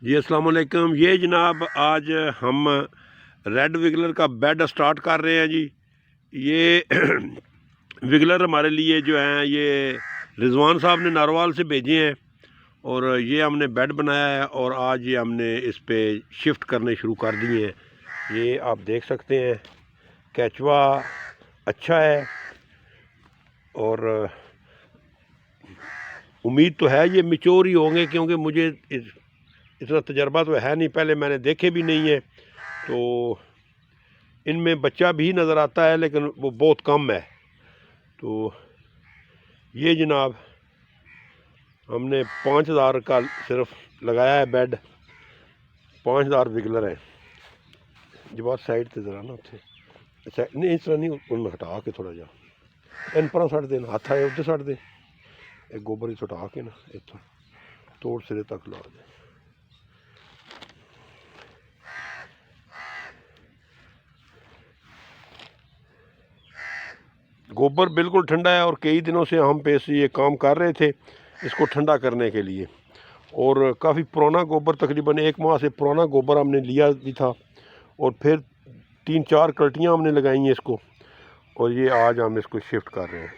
جی السلام علیکم۔ یہ جناب آج ہم ریڈ وگلر کا بیڈ سٹارٹ کر رہے ہیں جی۔ یہ وگلر ہمارے لیے جو ہیں یہ رضوان صاحب نے ناروال سے بھیجے ہیں اور یہ ہم نے بیڈ بنایا ہے اور آج یہ ہم نے اس پہ شفٹ کرنے شروع کر دیے ہیں۔ یہ آپ دیکھ سکتے ہیں کیچوا اچھا ہے اور امید تو ہے یہ میچور ہی ہوں گے، کیونکہ مجھے اتنا تجربہ تو ہے نہیں، پہلے میں نے دیکھے بھی نہیں ہیں، تو ان میں بچہ بھی نظر آتا ہے لیکن وہ بہت کم ہے۔ تو یہ جناب ہم نے 5000 کا صرف لگایا ہے بیڈ، 5000 وگلر ہے جی۔ بات سائڈ تے ذرا نا اتنے نہیں، اس طرح نہیں، ان میں ہٹا کے تھوڑا جا ان پر سٹ دین، ہاتھ آئے ادھر سٹ دے، ایک گوبر ہی ہٹا کے نا اتنا توڑ سرے تک لا دے۔ گوبر بالکل ٹھنڈا ہے اور کئی دنوں سے ہم پہ یہ کام کر رہے تھے اس کو ٹھنڈا کرنے کے لیے، اور کافی پرانا گوبر، تقریباً 1 ماہ سے پرانا گوبر ہم نے لیا بھی تھا، اور پھر 3-4 کلٹیاں ہم نے لگائی ہیں اس کو، اور یہ آج ہم اس کو شفٹ کر رہے ہیں۔